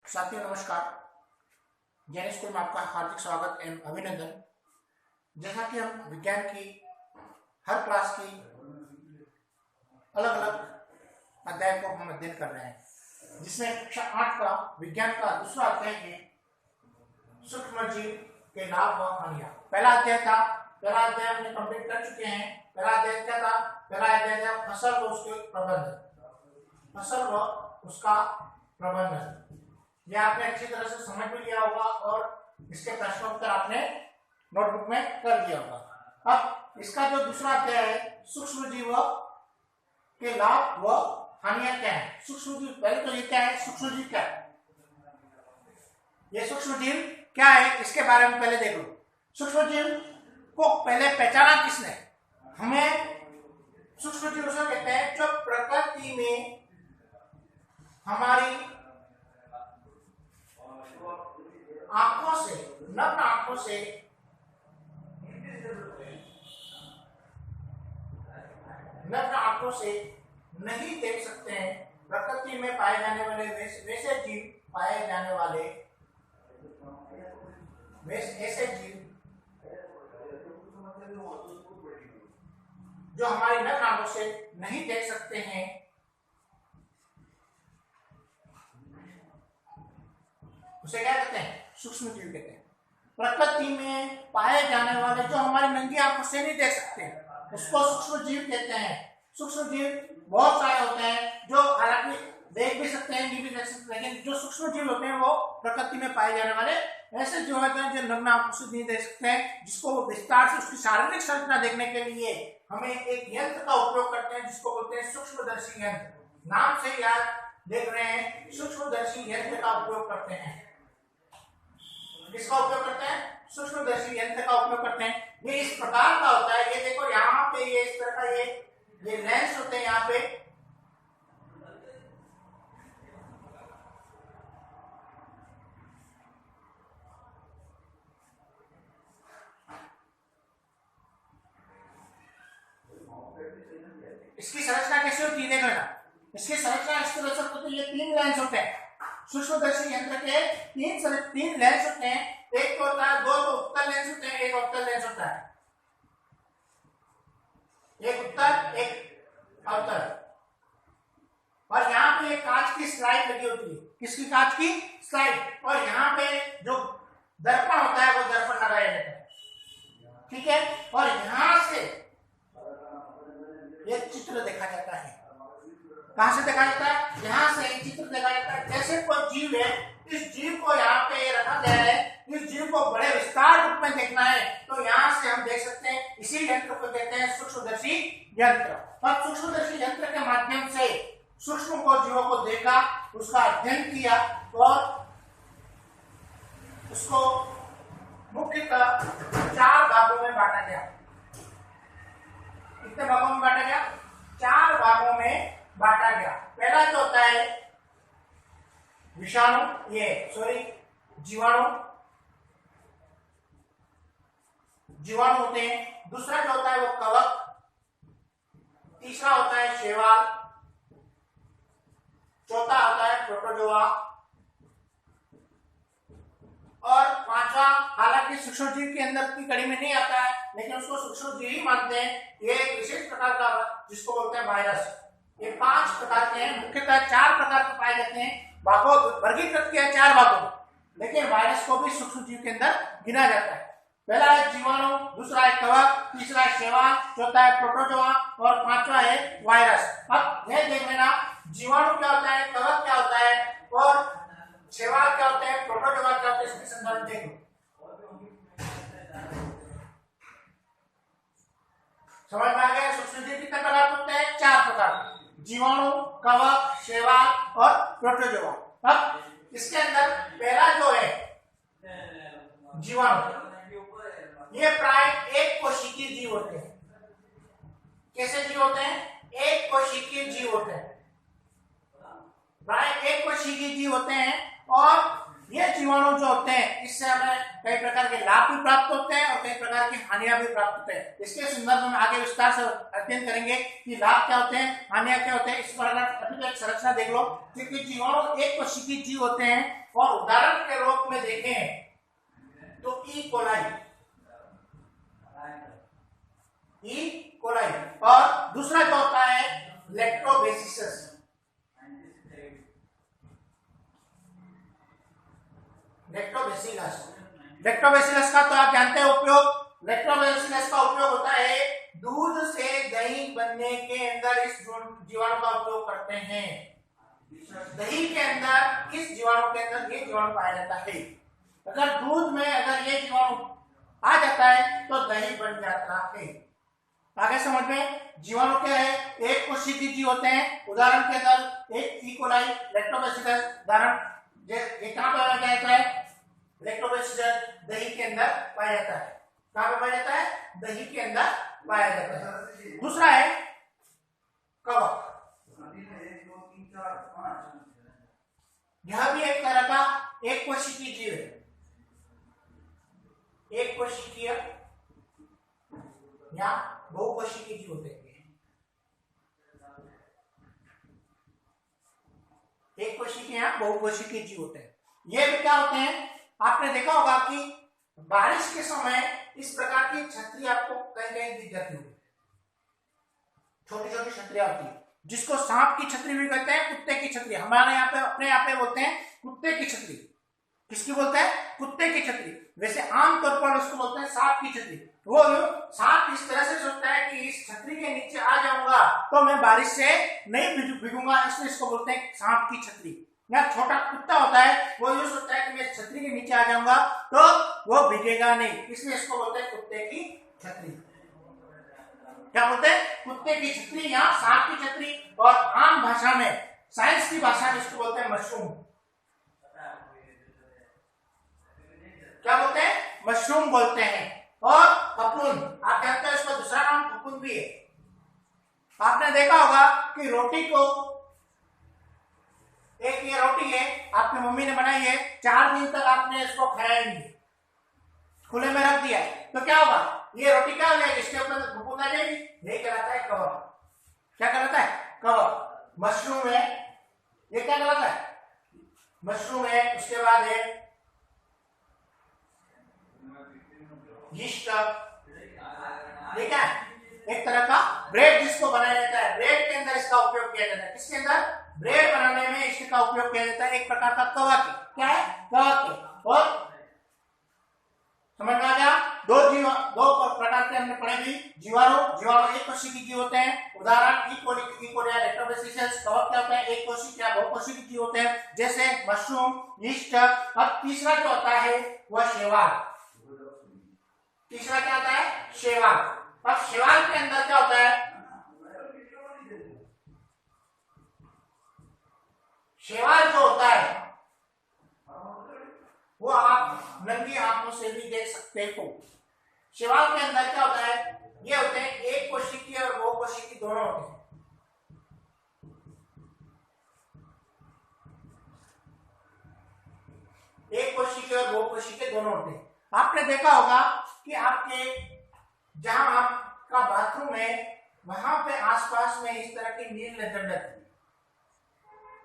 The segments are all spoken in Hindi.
साथियों नमस्कार। जैन स्कूल में आपका हार्दिक स्वागत एवं अभिनंदन। जैसा कि हम विज्ञान की हर क्लास की अलग अलग अध्याय को हम अध्ययन कर रहे हैं, जिसमें कक्षा 8 का विज्ञान का दूसरा अध्याय है सूक्ष्म जीव के लाभ व हानियां। पहला अध्याय था, पहला अध्याय हमने कंप्लीट कर चुके हैं। पहला अध्याय क्या था? पहला अध्याय था फसल व उसके प्रबंधन, फसल व उसका प्रबंधन। यह आपने अच्छी तरह से समझ भी लिया होगा और इसके प्रश्नोत्तर आपने नोटबुक में कर लिया होगा। अब इसका जो दूसरा अध्याय है सूक्ष्म जीव के लाभ व हानियां क्या है। सूक्ष्म जीव, पहले तो ये क्या है, सूक्ष्म जीव क्या है, ये सूक्ष्म जीव क्या है इसके बारे में पहले देख लो। सूक्ष्म जीव को पहले पहचाना किसने? हमें सूक्ष्म जीव उसे कहते हैं जो प्रकृति में हमारी आंखों से, नग्न आंखों से नहीं देख सकते हैं। प्रकृति में पाए जाने वाले वैसे जीव पाए जाने वाले ऐसे जीव जो हमारी नग्न आंखों से नहीं देख सकते हैं, उसे क्या कहते हैं? सूक्ष्म जीव कहते हैं। प्रकृति में पाए जाने वाले जो हमारी नंगी आंखों से नहीं देख सकते उसको सूक्ष्म जीव कहते हैं। सूक्ष्म जीव बहुत सारे होते हैं जो हालांकि देख भी सकते हैं, नहीं भी देख सकते, लेकिन जो सूक्ष्म जीव होते हैं वो प्रकृति में पाए जाने वाले ऐसे जीव होते हैं जो नग्न आंखों से नहीं देख सकते हैं, जिसको विस्तार से उसकी शारीरिक संरचना देखने के लिए हमें एक यंत्र का उपयोग करते हैं जिसको बोलते हैं सूक्ष्मदर्शी यंत्र। नाम से याद देख रहे हैं, सूक्ष्मदर्शी यंत्र का उपयोग करते हैं। किसका उपयोग करते हैं? सूक्ष्मदर्शी यंत्र का उपयोग करते हैं। ये इस प्रकार का होता है, ये देखो यहाँ पे ये इस तरह का ये लेंस होते हैं यहाँ पे। इसकी संरचना कैसे होती है देखो ना, इसकी संरचना इस तरह से होती है। ये 3 लेंस होते हैं सूक्ष्मदर्शी यंत्र के, 3 लेंस होते हैं। एक तो होता है, 2 तो उत्तल लेंस होते हैं, एक अवतल लेंस होता है। एक उत्तल एक अवतल। और यहाँ पे एक कांच की स्लाइड लगी होती है। किसकी? कांच की स्लाइड। और यहाँ पे जो दर्पण होता है वो दर्पण लगाया जाता है, ठीक है। और यहाँ से ये चित्र देखा जाता है। कहां से देखा जाता है? यहाँ से एक चित्र देखा जाता है। जैसे कोई जीव है, इस जीव को यहाँ पे रखा गया है, इस जीव को बड़े विस्तार रूप में देखना है तो यहाँ से हम देख सकते हैं। इसी यंत्र को कहते हैं सूक्ष्मदर्शी यंत्र। और सूक्ष्मदर्शी यंत्र के माध्यम से सूक्ष्म को जीवों को देखा, उसका अध्ययन किया और उसको मुख्यतः 4 भागों में बांटा गया। कितने भागों में बांटा गया? 4 भागों में बांटा गया। पहला जो होता है विषाणु, जीवाणु होते हैं। दूसरा जो होता है वो कवक, तीसरा होता है शैवाल, चौथा होता है प्रोटोजोआ और 5वां हालांकि सूक्ष्म जीव के अंदर की कड़ी में नहीं आता है, लेकिन उसको सूक्ष्म जीव ही मानते हैं। ये एक विशेष प्रकार का जिसको बोलते हैं वायरस। ये 5 प्रकार के हैं, मुख्यतः 4 प्रकार के पाए जाते हैं। भागों वर्गीकृत किया 4 भागों में, लेकिन वायरस को भी सूक्ष्म जीव के अंदर गिना जाता है। पहला है जीवाणु, दूसरा है कवक, तीसरा है शैवाल, चौथा है प्रोटोजोआ और 5वां है वायरस। अब यह देख लेना, जीवाणु क्या होता है, कवक क्या होता है और शैवाल क्या होता है, प्रोटोजोआ क्या होता है, इसके संदर्भ देख लो। समझ में आ गया? सूक्ष्म जीव कितने प्रकार के होते हैं? 4 प्रकार, जीवाणु, कवक, शैवाल और प्रोटोजोआ। अब इसके अंदर पहला जो है जीवाणु, ये प्राय एक कोशिकीय जीव होते हैं। कैसे जीव होते हैं? एक कोशिकीय जीव होते हैं, प्राय एक कोशिकीय जीव होते हैं। और ये जीव जीवाणु जो होते हैं इससे हमें कई प्रकार के लाभ भी प्राप्त होते हैं और कई प्रकार की हानियां भी प्राप्त होते हैं। इसके संदर्भ में आगे विस्तार से अध्ययन करेंगे कि लाभ क्या होते हैं, हानियां क्या होते हैं। इस पर अभी एक संरचना देख लो कि जीवाणु एक कोशिकीय जीव होते हैं और उदाहरण के रूप में देखें तो ई कोलाई और दूसरा जो होता है लैक्टोबैसिलस। लैक्टोबैसिलस का तो आप जानते हैं उपयोग। लैक्टोबैसिलस का उपयोग होता है दूध से दही बनने के अंदर इस जीवाणु का उपयोग करते हैं। दही के अंदर इस जीवाणु के अंदर ये जीवाणु पाया जाता है। अगर दूध में अगर ये जीवाणु आ जाता है तो दही बन जाता है। आगे समझ में, जीवाणु क्या है, एक कोशिकीय जीव होते हैं। उदाहरण के अंदर एक ई कोलाई, लैक्टोबैसिलस। उदाहरण ये कहां पाया जाता है, लैक्टोबैसिलस दही के अंदर पाया जाता है। कहां पे पाया जाता है, दही के अंदर पाया जाता है। दूसरा है कवक। यह भी एक तरह का एक कोशिकीय जीव है। एक कोशिकीय या बहुकोशिकीय जीव होते हैं। एक कोशिकीय या बहुकोशिकीय जीव होते हैं। ये भी क्या होते हैं, आपने देखा होगा कि बारिश के समय इस प्रकार की छतरी आपको कहीं कहीं दिख जाती होगी। छोटी छोटी छतरियां होती है जिसको सांप की छतरी भी कहते हैं, कुत्ते की छतरी। हमारे यहाँ पे अपने यहाँ पे बोलते हैं कुत्ते की छतरी। किसकी बोलते हैं, कुत्ते की छतरी। वैसे आमतौर पर उसको बोलते हैं सांप की छतरी। वो सांप इस तरह से सोचता है कि इस छतरी के नीचे आ जाऊंगा तो मैं बारिश से नहीं भीगूंगा, इसलिए इसको बोलते हैं सांप की छतरी। या छोटा कुत्ता होता है वो ये सोचता है कि मैं छतरी के नीचे आ जाऊंगा तो वो भीगेगा नहीं, इसलिए इसको बोलते हैं कुत्ते की छतरी। क्या बोलते हैं, कुत्ते की छतरी या सांप की छतरी। और आम भाषा में, साइंस की भाषा में इसको बोलते हैं मशरूम। क्या बोलते हैं, मशरूम बोलते हैं। और फफूंद, आप जानते हैं इसका दूसरा नाम फफूंद भी है। आपने देखा होगा कि रोटी को, एक ये रोटी है आपकी मम्मी ने बनाई है, 4 दिन तक आपने इसको खाया ही नहीं, खुले में रख दिया है, तो क्या होगा, ये रोटी क्या हो जाएगी, इसके ऊपर फफूंद आ जाएगी। यही कहलाता है कवक। क्या कहलाता है, कवक। मशरूम है, ये क्या कहलाता है, मशरूम है। उसके बाद है यीस्ट। ये क्या है, एक तरह का ब्रेड जिसको बनाया जाता है। ब्रेड के अंदर इसका उपयोग किया जाता है। किसके अंदर, ब्रेड बनाने में इसका उपयोग किया जाता है। एक प्रकार का कवक है। क्या है, कवक है। और समझ में आ गया, दो प्रकार के हमने पढ़े भी। जीवाणु एक कोशिकीय जीव होते हैं। उदाहरण ई कोली लैक्टोबैसिलस। कवक क्या होता है, एक कोशिकीय या बहुकोशिकीय जीव होते हैं जैसे मशरूम, यीस्ट। अब तीसरा जो होता है वह शैवाल। तीसरा क्या होता है, शैवाल। अब शैवाल के अंदर क्या होता है, शैवाल जो होता है वो आप नंगी आंखों से भी देख सकते हो। शैवाल के अंदर क्या होता है, ये होते हैं एक कोशिकीय और बहुकोशिकीय दोनों होते हैं। एक कोशिकीय और बहुकोशिकीय दोनों होते हैं। आपने देखा होगा कि आपके जहां आपका बाथरूम है वहां पे आसपास में इस तरह की नील जम जाती है,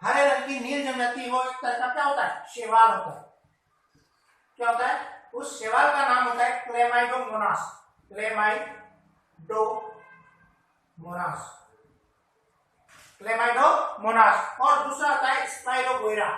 हरे रंग की नील जम जाती है, वो एक तरह का क्या होता है, शैवाल होता है। क्या होता है, उस शैवाल का नाम होता है क्लेमाइडोमोनास। क्लेमाइडोमोनास। और दूसरा होता है स्पाइरोगोइरा।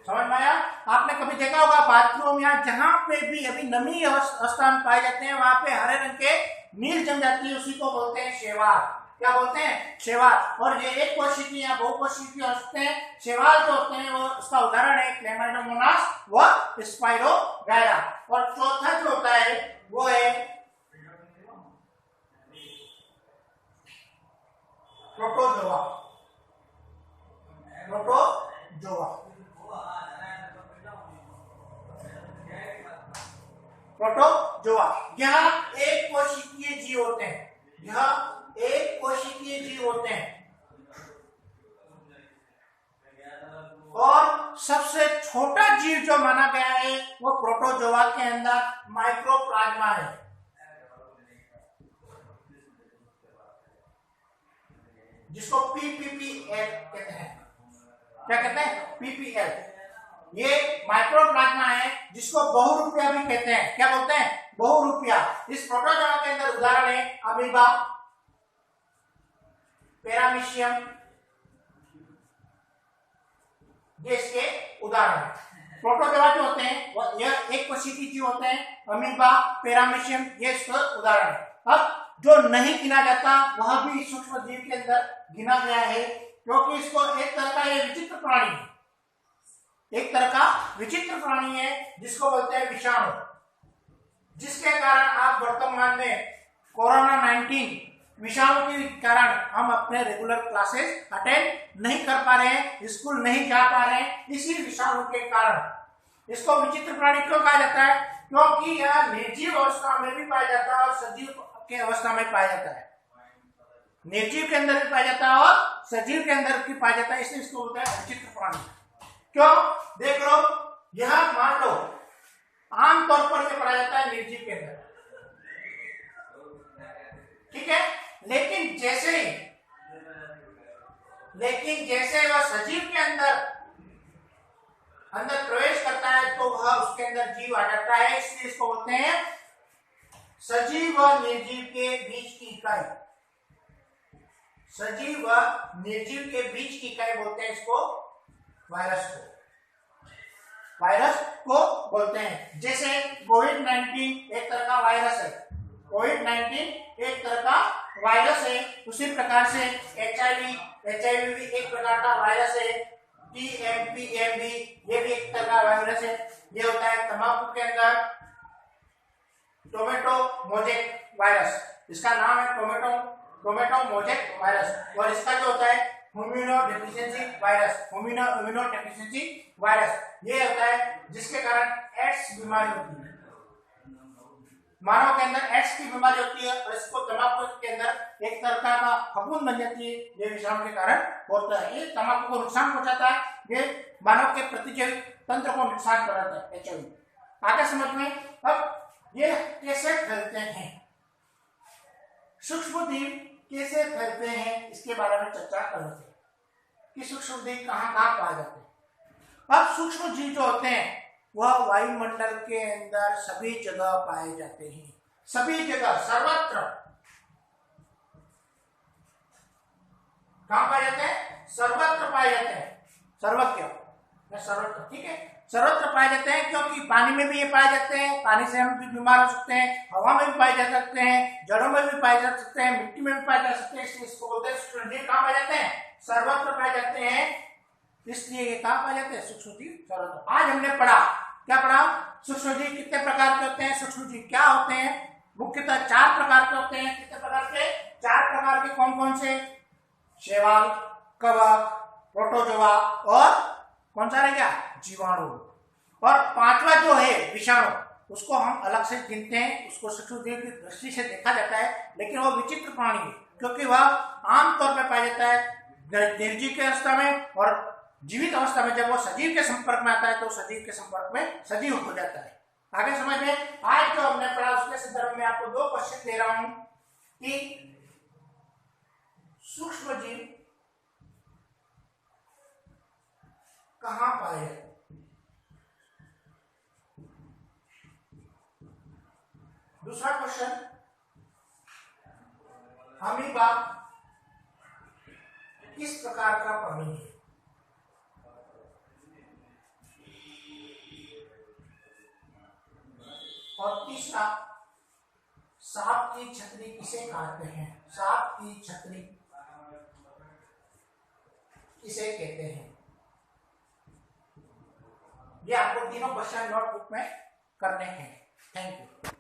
समझ में आया। आपने कभी देखा होगा बाथरूम या जहां पे भी अभी नमी अवस्था में पाए जाते हैं वहां पे हरे रंग के नील जम जाती है, उसी को बोलते हैं शैवाल। क्या बोलते हैं, शैवाल। और ये एक कोशिकीय या बहुकोशिकीय होते हैं। शैवाल जो होते हैं वो, उसका उदाहरण है क्लेमाइडोमोनास व स्पाइरोगोइरा। और चौथा जो होता है वो है प्रोटोजोआ। प्रोटोजोआ यह एक कोशिकीय जीव होते हैं। यह एक कोशिकीय जीव होते हैं। जीव जो माना गया है वो प्रोटोजोआ के अंदर माइक्रोप्लाज्मा है, जिसको पीपीपीएल कहते हैं। क्या कहते हैं? पीपीएल। ये माइक्रोप्लाज्मा है जिसको बहुरूपिया भी कहते हैं। क्या बोलते हैं? बहुरूपिया। इस प्रोटोजोआ के अंदर उदाहरण है अमीबा, पैरामीशियम, ये इसके उदाहरण है। प्रोटोजोआ जो होते हैं वो यह एक कोशिकीय जीव होते हैं। अमीबा, पैरामीशियम, ये इसका उदाहरण है। अब जो नहीं गिना जाता वह भी सूक्ष्म जीव के अंदर गिना गया है, क्योंकि इसको एक तरह का ये विचित्र प्राणी है, एक तरह का विचित्र प्राणी है जिसको बोलते हैं विषाणु, जिसके कारण आप वर्तमान में कोरोना 19 विषाणु के कारण हम अपने रेगुलर क्लासेस अटेंड नहीं कर पा रहे हैं, स्कूल नहीं जा पा रहे हैं, इसी विषाणु के कारण। इसको विचित्र प्राणी क्यों कहा जाता है? क्योंकि यह निर्जीव अवस्था में भी पाया जाता है और सजीव के अवस्था में पाया जाता है। निर्जीव के अंदर भी पाया जाता है और सजीव के अंदर भी पाया जाता है, इसलिए इसको बोलते हैं विचित्र प्राणी। क्यों? देख लो, यह मान लो आमतौर पर यह पाया जाता है निर्जीव के अंदर, ठीक है, लेकिन जैसे वह सजीव के अंदर प्रवेश करता है तो वह उसके अंदर जीव आ जाता है, इसलिए इसको बोलते हैं सजीव व निर्जीव के बीच की इकाई। सजीव व निर्जीव के बीच की इकाई बोलते हैं इसको वायरस को बोलते हैं। जैसे कोविड-19 एक तरह का वायरस है, कोविड-19 एक तरह का वायरस है, उसी प्रकार से एचआईवी भी एक प्रकार का वायरस है, टीएमपीएमवी ये भी एक तरह का वायरस है। ये होता है तंबाकू के अंदर टोमेटो मोजेक वायरस, इसका नाम है टोमेटो मोजेक वायरस, और इसका जो होता है इम्यूनो डेफिशिएंसी वायरस, ये होता है जिसके कारण एड्स बीमारी होती है, मानव के अंदर एड्स की बीमारी होती है, और इसको तंबाकू के अंदर एक तरह का फफूंद बन जाती है, ये विषाणु के कारण होता है। ये तंबाकू को नुकसान पहुंचाता है, ये मानव के प्रतिजैविक तंत्र को नुकसान कराता है, एचआईवी। आगे समझ में। अब ये कैसे फैलते हैं, सूक्ष्मजीव कैसे फैलते हैं, इसके बारे में चर्चा कर रहे थे कि सूक्ष्मजीव कहाँ पाए जाते हैं। अब सूक्ष्मजीव जो होते हैं वह वायुमंडल के अंदर सभी जगह पाए जाते हैं, सभी जगह, सर्वत्र। कहाँ पाए जाते हैं? सर्वत्र पाए जाते हैं। सर्वत्र, ठीक है, सर्वत्र पाए जाते हैं, क्योंकि पानी में भी ये पाए जाते हैं, पानी से हम भी बीमार हो सकते हैं, हवा में भी पाए जा सकते हैं, जड़ों में भी पाए जा सकते हैं, मिट्टी में भी पाए जा सकते हैं, इसलिए इसको बोलते हैं सूक्ष्मजीव। कहाँ पाए जाते हैं? सर्वत्र पाए जाते हैं, इसलिए ये कहाँ पाए जाते हैं? सूक्ष्मजीव सर्वत्र। आज हमने पढ़ा, क्या पढ़ा? सूक्ष्मजीव कितने प्रकार के होते हैं, सूक्ष्मजीव क्या होते हैं? मुख्यतः 4 प्रकार के होते हैं। कितने प्रकार के? 4 प्रकार के। कौन कौन से? शैवाल, कवक, प्रोटोजोआ और कौन सा रह गया? जीवाणु। और 5वां जो है विषाणु, उसको हम अलग से गिनते हैं, उसको सूक्ष्मजीव की दृष्टि से देखा जाता है, लेकिन वो विचित्र प्राणी है, क्योंकि वह आमतौर पर पाया जाता है निर्जीव की अवस्था में, और जीवित अवस्था में जब वो सजीव के संपर्क में आता है तो सजीव के संपर्क में सजीव हो जाता है। आगे समझ में। आज जो हमने पढ़ा उसके संदर्भ में आपको 2 क्वेश्चन दे रहा हूं कि सूक्ष्मजीव कहां पाए जाते हैं। दूसरा क्वेश्चन, अमीबा किस प्रकार का प्राणी है? और तीसरा, सांप की छतरी किसे कहते हैं? सांप की छतरी किसे कहते हैं? ये आपको तीनों क्वेश्चन नोटबुक में करने हैं। Thank you.